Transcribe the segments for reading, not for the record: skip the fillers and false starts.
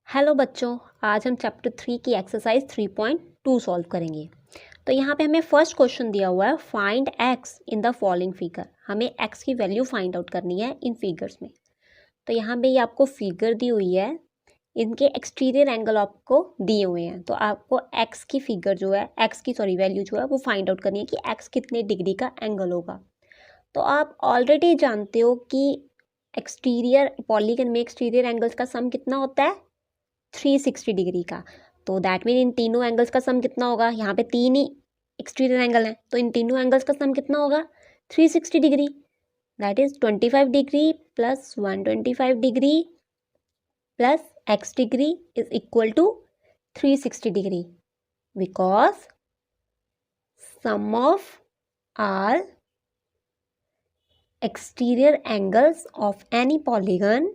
Hello बच्चों, आज हम चैप्टर 3 की एक्सरसाइज 3.2 सॉल्व करेंगे। तो यहाँ पे हमें फर्स्ट क्वेश्चन दिया हुआ है, find x in the following figure. हमें एक्स की वैल्यू फाइंड आउट करनी है इन फिगर्स में। तो यहाँ पे ये आपको फिगर दी हुई है, इनके एक्सटीरियर एंगल आपको दिए हुए हैं। तो आपको एक्स की फिगर जो है, वैल्यू जो है वो फाइंड आउट करनी है कि एक्स कितने डिग्री का एंगल होगा। तो आप ऑलरेडी जानते हो कि एक्सटीरियर पॉलीगन में एक्सटीरियर एंगल्स का सम कितना होता है, 360 डिग्री का। तो दैट मीन इन तीनों एंगल्स का सम कितना होगा, यहाँ पे तीन ही एक्सटीरियर एंगल हैं, तो इन तीनों एंगल्स का सम कितना होगा, 360 degree. That is 25 degree plus 125 degree plus x degree is equal to 360 degree, because sum of all exterior angles of any polygon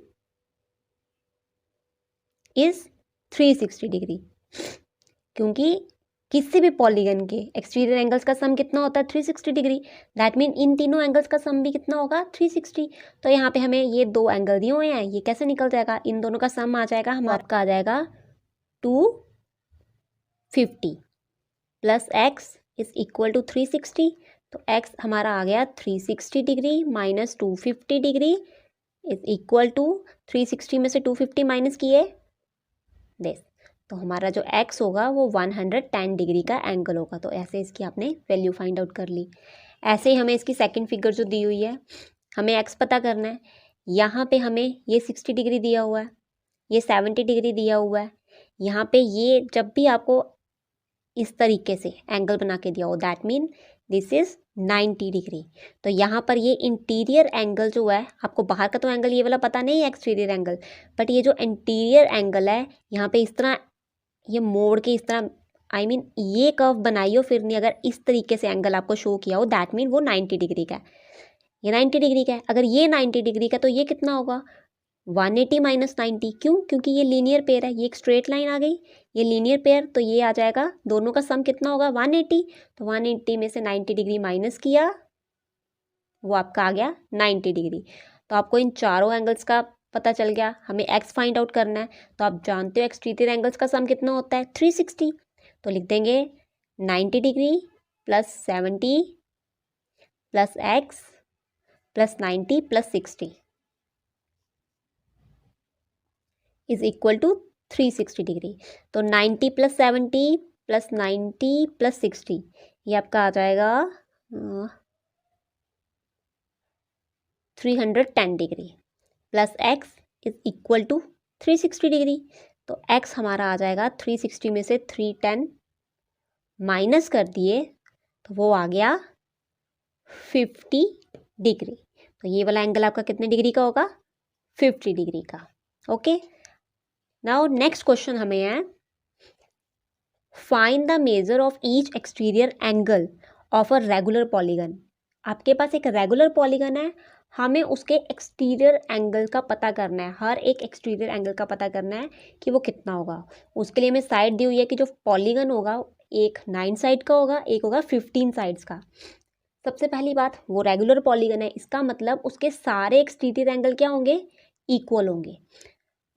is 360 degree. क्योंकि किसी भी पॉलीगन के एक्सटीरियर एंगल्स का सम कितना होता है, 360 डिग्री। दैट मीन इन तीनों angles का सम भी कितना होगा, 360। तो यहाँ पे हमें ये दो एंगल दिए हुए हैं, ये कैसे निकल जाएगा, इन दोनों का सम आ जाएगा, हमारा आ जाएगा 250 plus x is equal to 360। तो x हमारा आ गया 360 degree minus 250 degree is equal to 360 में से 250 माइनस किए दिस, तो हमारा जो x होगा वो 110 डिग्री का एंगल होगा। तो ऐसे इसकी आपने वैल्यू फाइंड आउट कर ली। ऐसे ही हमें इसकी सेकंड फिगर जो दी हुई है, हमें x पता करना है। यहाँ पे हमें ये 60 डिग्री दिया हुआ है, ये 70 डिग्री दिया हुआ है। यहाँ पे ये जब भी आपको इस तरीके से एंगल बना के दिया हो, that mean this is 90 degree. तो यहाँ पर ये इंटीरियर एंगल जो है, आपको बाहर का तो एंगल ये वाला पता नहीं है एक्सटीरियर एंगल, बट ये जो इंटीरियर एंगल है यहाँ पे इस तरह ये मोड़ के इस तरह ये कर्व बनाई हो, फिर नहीं अगर इस तरीके से एंगल आपको शो किया हो, दैट मीन वो 90 डिग्री का है। ये 90 डिग्री का है। अगर ये 90 डिग्री का तो ये कितना होगा, 180 माइनस 90। क्यों, क्योंकि ये लीनियर पेयर है, ये एक स्ट्रेट लाइन आ गई, ये लीनियर पेयर, तो ये आ जाएगा, दोनों का सम कितना होगा, 180। तो 180 में से 90 डिग्री माइनस किया, वो आपका आ गया 90 डिग्री। तो आपको इन चारों एंगल्स का पता चल गया। हमें एक्स फाइंड आउट करना है, तो आप जानते हो एक्सटीरियर एंगल्स का सम कितना होता है, 360। तो लिख देंगे 90 degree plus 70 plus x plus 90 plus 60 is equal to 360 degree. तो 90 प्लस 70 प्लस 90 प्लस 60, ये आपका आ जाएगा 310 degree plus x is equal to 360 degree. तो x हमारा आ जाएगा 360 में से 310 माइनस कर दिए, तो वो आ गया 50 डिग्री। तो ये वाला एंगल आपका कितने डिग्री का होगा, 50 डिग्री का। ओके, नाउ नेक्स्ट क्वेश्चन हमें है, find the measure of each exterior angle of a regular polygon. आपके पास एक रेगुलर पॉलीगन है, हमें उसके एक्सटीरियर एंगल का पता करना है, हर एक एक्सटीरियर एंगल का पता करना है कि वो कितना होगा। उसके लिए हमें साइड दी हुई है कि जो पॉलीगन होगा एक 9 साइड का होगा, एक होगा 15 साइड्स का। सबसे पहली बात, वो रेगुलर पॉलीगन है, इसका मतलब उसके सारे एक्सटीरियर एंगल क्या होंगे, इक्वल होंगे।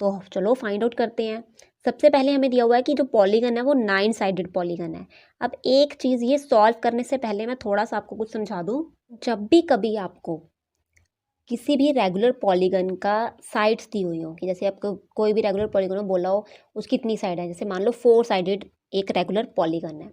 तो चलो फाइंड आउट करते हैं। सबसे पहले हमें दिया हुआ है कि जो पॉलीगन है वो 9 साइडेड पॉलीगन है। अब एक चीज़, ये सॉल्व करने से पहले मैं थोड़ा सा आपको कुछ समझा दूँ। जब भी कभी आपको किसी भी रेगुलर पॉलीगन का साइड्स दी हुई हो, कि जैसे आपको कोई भी रेगुलर पॉलीगन बोला हो उसकी इतनी साइड है, जैसे मान लो 4 साइडेड एक रेगुलर पॉलीगन है,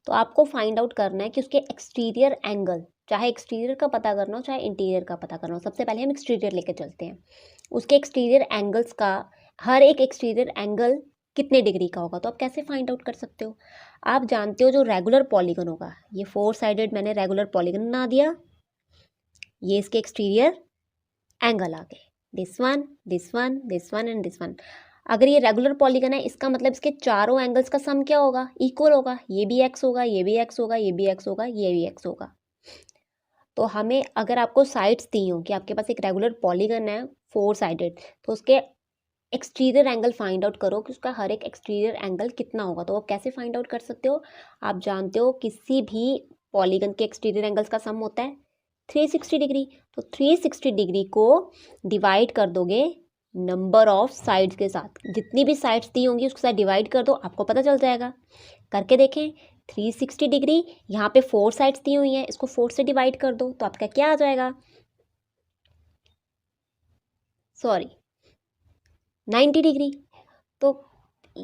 तो आपको फाइंड आउट करना है कि उसके एक्सटीरियर एंगल, चाहे एक्सटीरियर का पता करना हो चाहे इंटीरियर का पता करना हो। सबसे पहले हम एक्सटीरियर लेके चलते हैं। उसके एक्सटीरियर एंगल्स का, हर एक एक्सटीरियर एंगल कितने डिग्री का होगा। तो आप कैसे फाइंड आउट कर सकते हो, आप जानते हो जो रेगुलर पॉलीगन होगा, ये 4 साइडेड मैंने रेगुलर पॉलीगन बना दिया, ये इसके एक्सटीरियर एंगल आ गए, this one this one this one and this one. अगर ये रेगुलर पॉलीगन है, इसका मतलब इसके चारों एंगल्स का सम क्या होगा, इक्वल होगा। ये भी एक्स होगा, ये भी एक्स होगा, ये भी एक्स होगा, ये भी एक्स होगा। तो हमें, अगर आपको साइड्स दी हो कि आपके पास एक रेगुलर पॉलीगन है 4 साइडेड, तो उसके एक्सटीरियर एंगल फाइंड आउट करो कि उसका हर एक एक्सटीरियर एंगल कितना होगा। तो आप कैसे फाइंड आउट कर सकते हो, आप जानते हो किसी भी पॉलीगन के एक्सटीरियर एंगल्स का सम होता है 360 डिग्री। तो 360 डिग्री को डिवाइड कर दोगे नंबर ऑफ साइड्स के साथ, जितनी भी साइड्स दी होंगी उसके साथ डिवाइड कर दो, आपको पता चल जाएगा। करके देखें, 360 डिग्री, यहाँ पे 4 साइड्स दी हुई हैं, इसको 4 से डिवाइड कर दो तो आपका क्या आ जाएगा, सॉरी 90 डिग्री। तो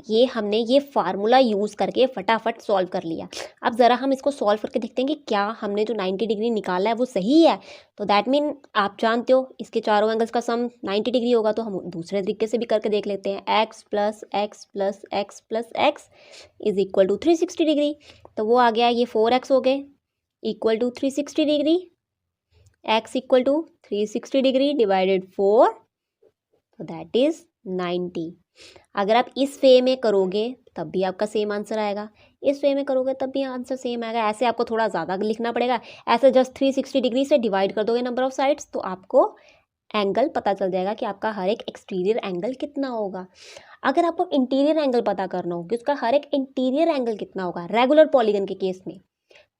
ये हमने ये फार्मूला यूज़ करके फटाफट सॉल्व कर लिया। अब ज़रा हम इसको सॉल्व करके देखते हैं कि क्या हमने जो 90 डिग्री निकाला है वो सही है। तो दैट मीन आप जानते हो इसके चारों एंगल्स का सम 90 डिग्री होगा। तो हम दूसरे तरीके से भी करके देख लेते हैं। X plus x plus x plus x is equal to 360 degree. तो वो आ गया, ये 4x हो गए equal to 360 degree. X equal to 360 degree divided 4, तो दैट इज़ 90। अगर आप इस वे में करोगे तब भी आपका सेम आंसर आएगा, इस वे में करोगे तब भी आंसर सेम आएगा। ऐसे आपको थोड़ा ज़्यादा लिखना पड़ेगा। ऐसे जस्ट 360 डिग्री से डिवाइड कर दोगे नंबर ऑफ साइड्स तो आपको एंगल पता चल जाएगा कि आपका हर एक एक्सटीरियर एंगल कितना होगा। अगर आपको इंटीरियर एंगल पता करना हो कि उसका हर एक इंटीरियर एंगल कितना होगा रेगुलर पॉलीगन के केस में,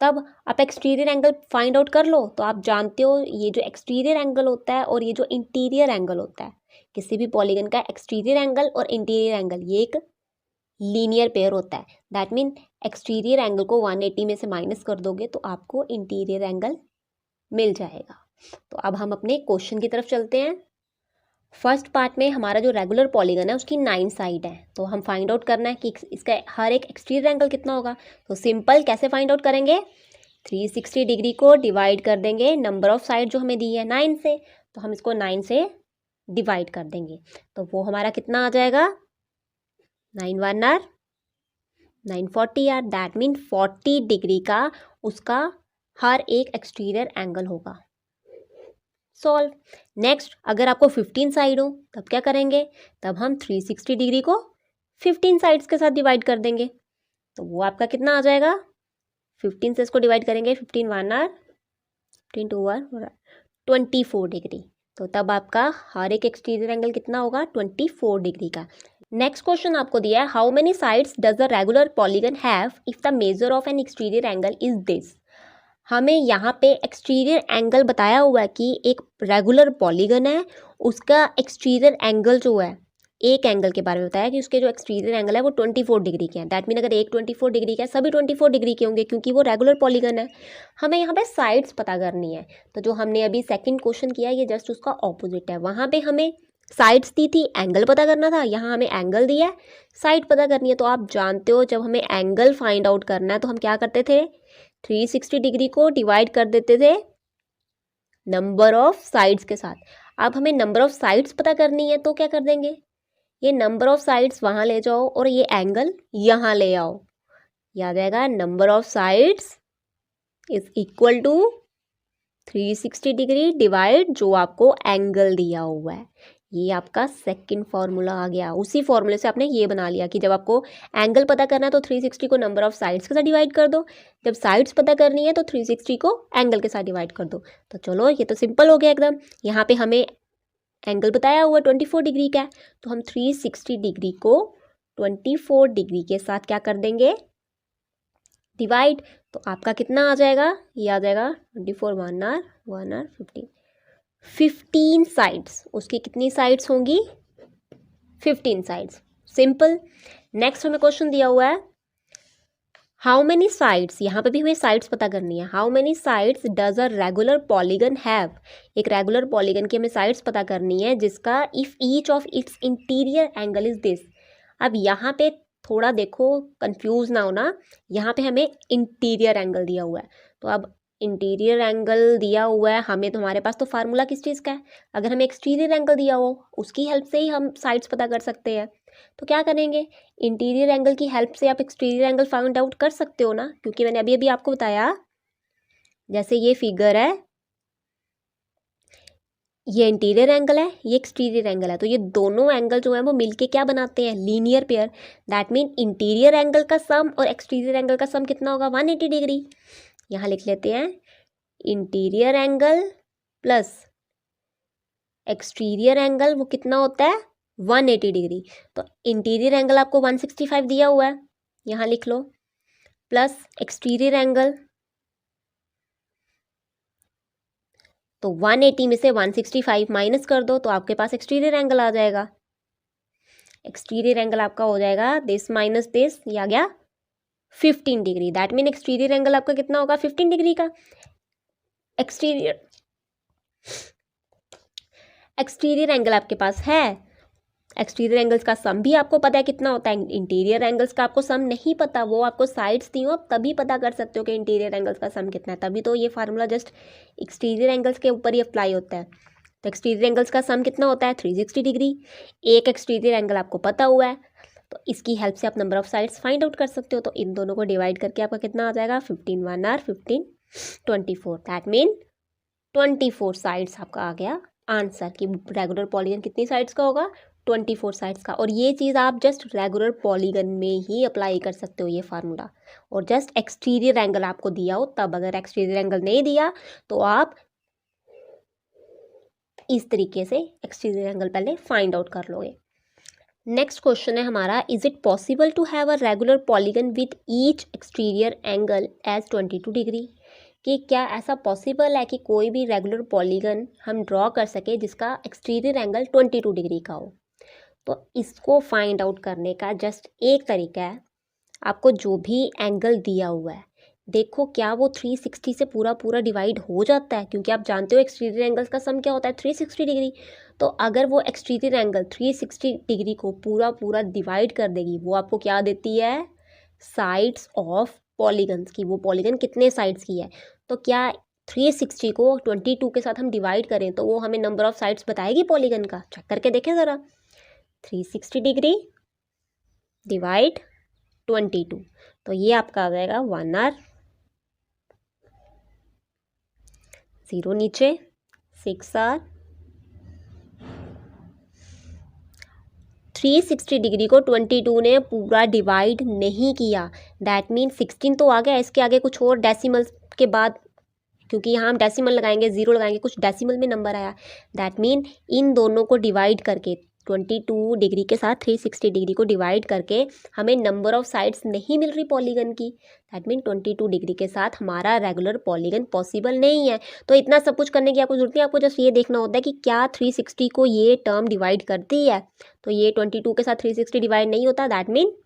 तब आप एक्सटीरियर एंगल फाइंड आउट कर लो। तो आप जानते हो ये जो एक्सटीरियर एंगल होता है और ये जो इंटीरियर एंगल होता है, किसी भी पॉलीगन का एक्सटीरियर एंगल और इंटीरियर एंगल ये एक लीनियर पेयर होता है। दैट मीन एक्सटीरियर एंगल को 180 में से माइनस कर दोगे तो आपको इंटीरियर एंगल मिल जाएगा। तो अब हम अपने क्वेश्चन की तरफ चलते हैं। फर्स्ट पार्ट में हमारा जो रेगुलर पॉलीगन है उसकी 9 साइड है, तो हम फाइंड आउट करना है कि इसका हर एक एक्सटीरियर एंगल कितना होगा। तो सिंपल कैसे फाइंड आउट करेंगे, 360 डिग्री को डिवाइड कर देंगे नंबर ऑफ साइड जो हमें दी है 9 से, तो हम इसको 9 से डिवाइड कर देंगे तो वो हमारा कितना आ जाएगा, 9 1 are 940 are. That mean 40 degree का उसका हर एक एक्सटीरियर एंगल होगा। सॉल्व। नेक्स्ट, अगर आपको 15 साइड हो तब क्या करेंगे, तब हम 360 डिग्री को 15 साइड्स के साथ डिवाइड कर देंगे तो वो आपका कितना आ जाएगा, 15 से इसको डिवाइड करेंगे, 15 1 आर 15 2 आर 24 डिग्री। तो तब आपका हर एक एक्सटीरियर एंगल कितना होगा, 24 डिग्री का। नेक्स्ट क्वेश्चन आपको दिया है, how many sides does the regular polygon have if the measure of N exterior angle is this. हमें यहाँ पे एक्सटीरियर एंगल बताया हुआ है कि एक रेगुलर पॉलीगन है, उसका एक्सटीरियर एंगल जो है, एक एंगल के बारे में बताया कि उसके जो एक्सटीरियर एंगल है वो 24 डिग्री के हैं। दैट मीन अगर एक 24 डिग्री का है, सभी 24 डिग्री के होंगे क्योंकि वो रेगुलर पॉलीगन है। हमें यहाँ पे साइड्स पता करनी है। तो जो हमने अभी सेकंड क्वेश्चन किया ये जस्ट उसका ऑपोजिट है। वहाँ पे हमें साइड्स दी थी, एंगल पता करना था, यहाँ हमें एंगल दिया है, साइड पता करनी है। तो आप जानते हो जब हमें एंगल फाइंड आउट करना है तो हम क्या करते थे, 360 डिग्री को डिवाइड कर देते थे नंबर ऑफ साइड्स के साथ। अब हमें नंबर ऑफ साइड्स पता करनी है तो क्या कर देंगे, ये नंबर ऑफ साइड्स वहाँ ले जाओ और ये एंगल यहाँ ले आओ। याद आएगा, number of sides is equal to 360 degree divide जो आपको एंगल दिया हुआ है। ये आपका सेकंड फार्मूला आ गया। उसी फार्मूले से आपने ये बना लिया कि जब आपको एंगल पता करना है तो 360 को नंबर ऑफ साइड्स के साथ डिवाइड कर दो, जब साइड्स पता करनी है तो 360 को एंगल के साथ डिवाइड कर दो। तो चलो ये तो सिंपल हो गया एकदम। यहाँ पे हमें एंगल बताया हुआ 24 डिग्री का है तो हम 360 डिग्री को 24 डिग्री के साथ क्या कर देंगे, डिवाइड। तो आपका कितना आ जाएगा, ये आ जाएगा 24 1 आर 15 साइड्स। उसकी कितनी साइड्स होंगी, 15 साइड्स। सिंपल। नेक्स्ट हमें क्वेश्चन दिया हुआ है, हाउ मेनी साइड्स, यहाँ पे भी हमें साइड्स पता करनी है। How many sides does a regular polygon have, एक रेगुलर पॉलीगन की हमें साइड्स पता करनी है जिसका if each of its interior angle is this. अब यहाँ पे थोड़ा देखो, कंफ्यूज ना होना, यहाँ पे हमें इंटीरियर एंगल दिया हुआ है। तो अब इंटीरियर एंगल दिया हुआ है हमें, तो हमारे पास तो फार्मूला किस चीज़ का है, अगर हमें एक्सटीरियर एंगल दिया हो उसकी हेल्प से ही हम साइड्स पता कर सकते हैं। तो क्या करेंगे, इंटीरियर एंगल की हेल्प से आप एक्सटीरियर एंगल फाइंड आउट कर सकते हो ना, क्योंकि मैंने अभी अभी आपको बताया, जैसे ये फिगर है, ये इंटीरियर एंगल है, ये एक्सटीरियर एंगल है, तो ये दोनों एंगल जो है वो मिलके क्या बनाते हैं, linear pair. That mean interior angle का सम और एक्सटीरियर एंगल का सम कितना होगा, 180 डिग्री। यहाँ लिख लेते हैं, interior angle plus exterior angle वो कितना होता है, 180 डिग्री। तो इंटीरियर एंगल आपको 165 दिया हुआ है, यहाँ लिख लो, प्लस एक्सटीरियर एंगल, तो 180 में से 165 माइनस कर दो तो आपके पास एक्सटीरियर एंगल आ जाएगा। एक्सटीरियर एंगल आपका हो जाएगा दिस माइनस दिस, ये आ गया 15 degree. That mean exterior angle आपका कितना होगा 15 डिग्री का। एक्सटीरियर एंगल आपके पास है। एक्सटीरियर एंगल्स का सम भी आपको पता है कितना होता है। इंटीरियर एंगल्स का आपको सम नहीं पता, वो आपको साइड्स दी हो, आप तभी पता कर सकते हो कि इंटीरियर एंगल्स का सम कितना है। तभी तो ये फार्मूला जस्ट एक्सटीरियर एंगल्स के ऊपर ही अप्लाई होता है। तो एक्सटीरियर एंगल्स का सम कितना होता है 360 डिग्री। एक एक्सटीरियर एंगल आपको पता हुआ है, तो इसकी हेल्प से आप number of sides find out कर सकते हो। तो इन दोनों को डिवाइड करके आपका कितना आ जाएगा 15 1 आर 15 24। दैट मीन 24 साइड्स आपका आ गया आंसर कि रेगुलर पॉलीगन कितनी साइड्स का होगा 24 साइड्स का। और ये चीज़ आप जस्ट रेगुलर पॉलीगन में ही अप्लाई कर सकते हो ये फार्मूला। और जस्ट एक्सटीरियर एंगल आपको दिया हो तब, अगर एक्सटीरियर एंगल नहीं दिया तो आप इस तरीके से एक्सटीरियर एंगल पहले फाइंड आउट कर लोगे। नेक्स्ट क्वेश्चन है हमारा, is it possible to have a regular polygon with each exterior angle as 22 degree. कि क्या ऐसा पॉसिबल है कि कोई भी रेगुलर पॉलीगन हम ड्रॉ कर सके जिसका एक्सटीरियर एंगल 22 डिग्री का हो। तो इसको फाइंड आउट करने का जस्ट एक तरीका है, आपको जो भी एंगल दिया हुआ है देखो क्या वो 360 से पूरा पूरा डिवाइड हो जाता है, क्योंकि आप जानते हो एक्सटीरियर एंगल्स का सम क्या होता है 360 डिग्री। तो अगर वो एक्सटीरियर एंगल 360 डिग्री को पूरा पूरा डिवाइड कर देगी, वो आपको क्या देती है साइड्स ऑफ पॉलीगन्स की, वो पॉलीगन कितने साइड्स की है। तो क्या 360 को 22 के साथ हम डिवाइड करें तो वो हमें नंबर ऑफ साइड्स बताएगी पॉलीगन का। चेक करके देखें ज़रा, 360 डिग्री डिवाइड 22, तो ये आपका आ जाएगा 1 आर, 0 नीचे 6 आर। 360 डिग्री को 22 ने पूरा डिवाइड नहीं किया, दैट मीन 16 तो आ गया, इसके आगे कुछ और डेसिमल्स के बाद, क्योंकि यहाँ हम डेसिमल लगाएंगे 0 लगाएंगे, कुछ डेसिमल में नंबर आया। दैट मीन इन दोनों को डिवाइड करके 22 डिग्री के साथ 360 डिग्री को डिवाइड करके हमें नंबर ऑफ साइड्स नहीं मिल रही पॉलीगन की। दैट मीन 22 डिग्री के साथ हमारा रेगुलर पॉलीगन पॉसिबल नहीं है। तो इतना सब कुछ करने की आपको जरूरत नहीं, आपको जस्ट ये देखना होता है कि क्या 360 को ये टर्म डिवाइड करती है। तो ये 22 के साथ 360 डिवाइड नहीं होता, दैट मीन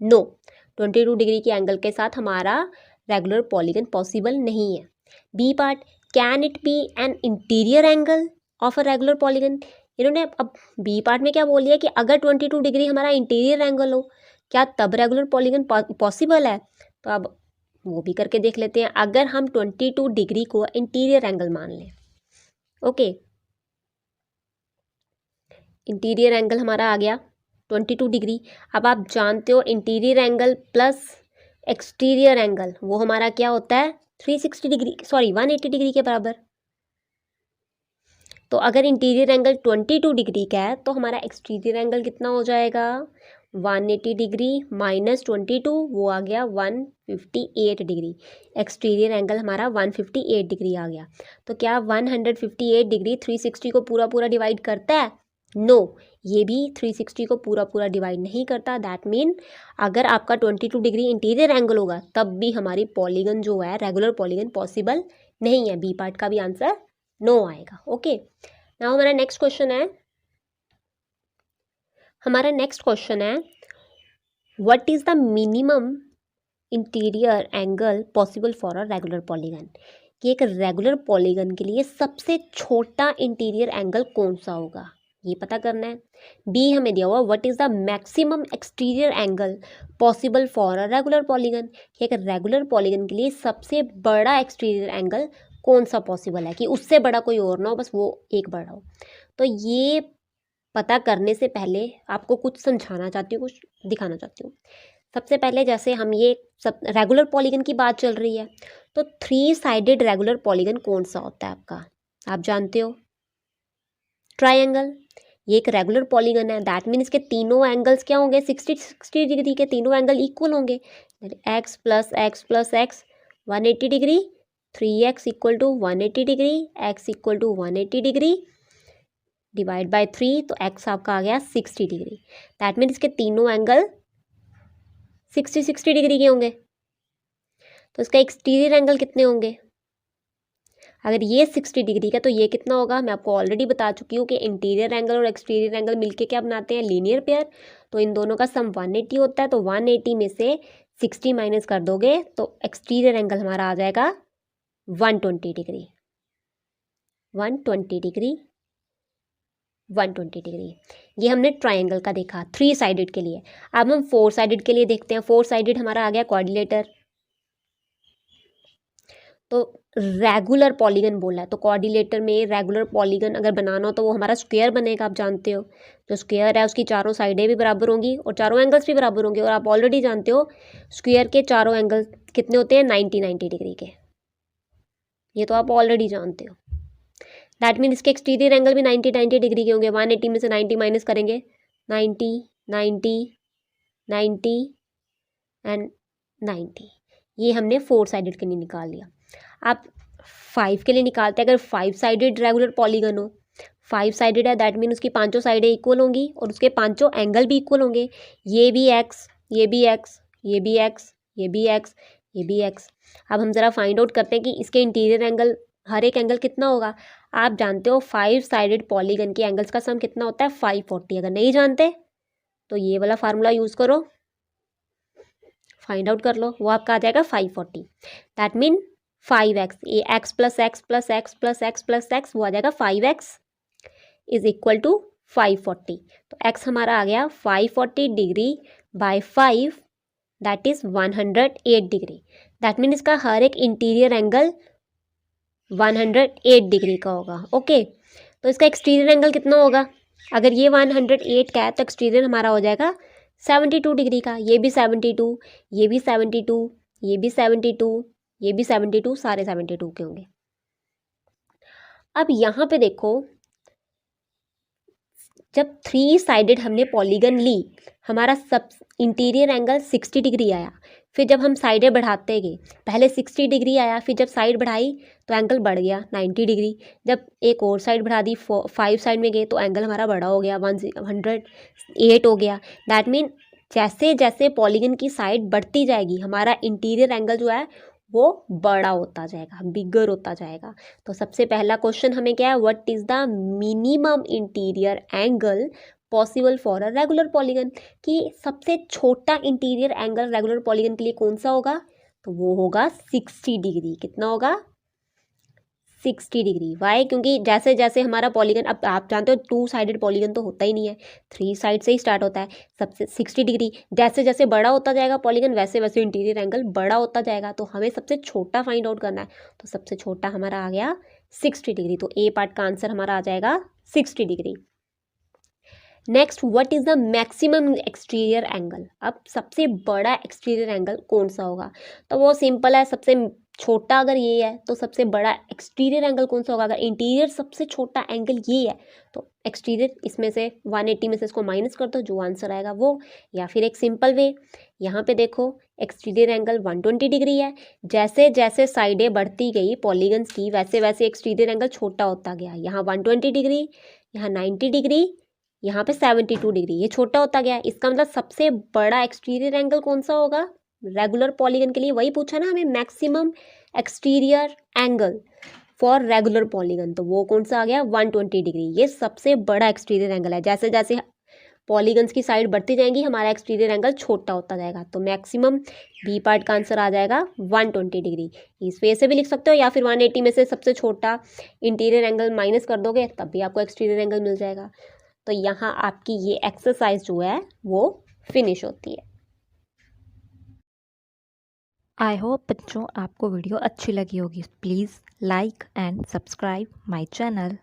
नो, 22 डिग्री के एंगल के साथ हमारा रेगुलर पॉलीगन पॉसिबल नहीं है। B part, can it be an interior angle of a regular polygon. इन्होंने अब बी पार्ट में क्या बोल दिया कि अगर 22 डिग्री हमारा इंटीरियर एंगल हो, क्या तब रेगुलर पॉलीगन पॉसिबल है। तो अब वो भी करके देख लेते हैं। अगर हम 22 डिग्री को इंटीरियर एंगल मान लें, ओके, इंटीरियर एंगल हमारा आ गया 22 डिग्री। अब आप जानते हो interior angle plus exterior angle वो हमारा क्या होता है 360 डिग्री, सॉरी 180 डिग्री के बराबर। तो अगर इंटीरियर एंगल 22 डिग्री का है तो हमारा एक्सटीरियर एंगल कितना हो जाएगा 180 डिग्री माइनस 22, वो आ गया 158 डिग्री। एक्सटीरियर एंगल हमारा 158 डिग्री आ गया। तो क्या 158 डिग्री 360 को पूरा पूरा डिवाइड करता है? नो, ये भी 360 को पूरा पूरा डिवाइड नहीं करता। दैट मीन अगर आपका 22 डिग्री इंटीरियर एंगल होगा तब भी हमारी पॉलीगन जो है रेगुलर पॉलीगन पॉसिबल नहीं है। बी पार्ट का भी आंसर नो आएगा। ओके, नाउ हमारा नेक्स्ट क्वेश्चन है what is the minimum interior angle possible for a regular polygon. कि एक रेगुलर पॉलीगन के लिए सबसे छोटा इंटीरियर एंगल कौन सा होगा, ये पता करना है। बी हमें दिया हुआ what is the maximum exterior angle possible for a regular polygon. कि एक रेगुलर पॉलीगन के लिए सबसे बड़ा एक्सटीरियर एंगल कौन सा पॉसिबल है, कि उससे बड़ा कोई और ना हो, बस वो एक बड़ा हो। तो ये पता करने से पहले आपको कुछ समझाना चाहती हूँ, कुछ दिखाना चाहती हूँ। सबसे पहले जैसे हम ये सब रेगुलर पॉलीगन की बात चल रही है, तो 3 साइडेड रेगुलर पॉलीगन कौन सा होता है आपका, आप जानते हो ट्राइंगल। ये एक रेगुलर पॉलीगन है, दैट मीन इसके तीनों एंगल्स क्या होंगे 60 डिग्री के, तीनों एंगल इक्वल होंगे। X plus x plus x 180 degree, 3x equal to 180 degree, x equal to 180 degree divide by 3, तो x आपका आ गया 60 डिग्री। दैट मीन इसके तीनों एंगल 60 डिग्री के होंगे। तो इसका एक्सटीरियर एंगल कितने होंगे, अगर ये 60 डिग्री का तो ये कितना होगा, मैं आपको ऑलरेडी बता चुकी हूँ कि इंटीरियर एंगल और एक्सटीरियर एंगल मिलके क्या बनाते हैं, लीनियर पेयर। तो इन दोनों का सम 180 होता है, तो 180 में से 60 माइनस कर दोगे तो एक्सटीरियर एंगल हमारा आ जाएगा 120 डिग्री, 120 डिग्री, 120 डिग्री। ये हमने ट्राइंगल का देखा 3 साइडेड के लिए। अब हम 4 साइडेड के लिए देखते हैं। 4 साइडेड हमारा आ गया क्वाड्रिलेटर। तो रेगुलर पॉलीगन बोला है, तो क्वाड्रिलेटर में रेगुलर पॉलीगन अगर बनाना हो तो वो हमारा स्क्वायर बनेगा। आप जानते हो जो स्क्वायर है उसकी चारों साइडें भी बराबर होंगी और चारों एंगल्स भी बराबर होंगे। और आप ऑलरेडी जानते हो स्क्वायर के चारों एंगल कितने होते हैं, 90 डिग्री के। ये तो आप ऑलरेडी जानते हो। दैट मीन इसके एक्सटीरियर एंगल भी 90 डिग्री के होंगे। 180 में से 90 माइनस करेंगे, 90, 90, 90 एंड 90। ये हमने 4 साइडेड के लिए निकाल लिया। आप 5 के लिए निकालते हैं। अगर 5 साइडेड रेगुलर पॉलीगन हो, 5 साइडेड है दैट मीन उसकी पांचों साइडें इक्वल होंगी और उसके पांचों एंगल भी इक्वल होंगे। ये भी एक्स, ये भी एक्स, ये भी एक्स, ये भी एक्स, ये भी एक्स। अब हम ज़रा फाइंड आउट करते हैं कि इसके इंटीरियर एंगल, हर एक एंगल कितना होगा। आप जानते हो 5 साइडेड पॉलीगन के एंगल्स का सम कितना होता है, 540। अगर नहीं जानते तो ये वाला फार्मूला यूज़ करो, फाइंड आउट कर लो, वो आपका आ जाएगा 540। दैट मीन 5x, ये x plus x plus x plus x plus x, वो आ जाएगा 5x इज इक्वल टू 540। तो x हमारा आ गया 540 degree by 5, that is 108 degree. That mean इसका हर एक इंटीरियर एंगल 108 डिग्री का होगा। ओके, तो इसका एक्सटीरियर एंगल कितना होगा, अगर ये 108 का है तो एक्सटीरियर हमारा हो जाएगा 72 डिग्री का। ये भी 72, ये भी 72, ये भी 72, ये भी 72, सारे 72 के होंगे। अब यहाँ पे देखो, जब 3 साइडेड हमने पॉलीगन ली, हमारा सब इंटीरियर एंगल 60 डिग्री आया। फिर जब हम साइडें बढ़ाते गए, पहले 60 डिग्री आया, फिर जब साइड बढ़ाई तो एंगल बढ़ गया 90 डिग्री। जब एक और साइड बढ़ा दी, 5 साइड में गए तो एंगल हमारा बड़ा हो गया, 108 हो गया। दैट मीन जैसे जैसे पॉलीगन की साइड बढ़ती जाएगी हमारा इंटीरियर एंगल जो है वो बड़ा होता जाएगा, बिगर होता जाएगा। तो सबसे पहला क्वेश्चन हमें क्या है, what is the minimum interior angle possible for a regular polygon, कि सबसे छोटा इंटीरियर एंगल रेगुलर पॉलीगन के लिए कौन सा होगा, तो वो होगा 60 डिग्री। कितना होगा, 60 डिग्री। वाई, क्योंकि जैसे जैसे हमारा पॉलीगन, अब आप जानते हो 2 साइडेड पॉलीगन तो होता ही नहीं है, 3 साइड से ही स्टार्ट होता है। सबसे 60 डिग्री, जैसे जैसे बड़ा होता जाएगा पॉलीगन वैसे वैसे इंटीरियर एंगल बड़ा होता जाएगा। तो हमें सबसे छोटा फाइंड आउट करना है, तो सबसे छोटा हमारा आ गया 60 डिग्री। तो ए पार्ट का आंसर हमारा आ जाएगा 60 degree. Next, what is the maximum exterior angle. अब सबसे बड़ा एक्सटीरियर एंगल कौन सा होगा, तो वो सिंपल है, सबसे छोटा अगर ये है तो सबसे बड़ा एक्सटीरियर एंगल कौन सा होगा। अगर इंटीरियर सबसे छोटा एंगल ये है तो एक्सटीरियर इसमें से 180 में से इसको माइनस कर दो, जो आंसर आएगा वो। या फिर एक सिंपल वे, यहाँ पे देखो एक्सटीरियर एंगल 120 डिग्री है, जैसे जैसे साइडें बढ़ती गई पॉलीगन्स की वैसे वैसे एक्सटीरियर एंगल छोटा होता गया। यहाँ 120 डिग्री, यहाँ 90 डिग्री, यहाँ पे 72 डिग्री, ये छोटा होता गया। इसका मतलब सबसे बड़ा एक्सटीरियर एंगल कौन सा होगा रेगुलर पॉलीगन के लिए, वही पूछा ना हमें, maximum exterior angle for regular polygon, तो वो कौन सा आ गया 120 डिग्री। ये सबसे बड़ा एक्सटीरियर एंगल है। जैसे जैसे पॉलीगन्स की साइड बढ़ती जाएंगी हमारा एक्सटीरियर एंगल छोटा होता जाएगा। तो मैक्सिमम बी पार्ट का आंसर आ जाएगा 120 डिग्री। इस वे से भी लिख सकते हो, या फिर 180 में से सबसे छोटा इंटीरियर एंगल माइनस कर दोगे तब भी आपको एक्सटीरियर एंगल मिल जाएगा। तो यहाँ आपकी ये एक्सरसाइज जो है वो फिनिश होती है। आई होप बच्चों आपको वीडियो अच्छी लगी होगी। Please like and subscribe my channel.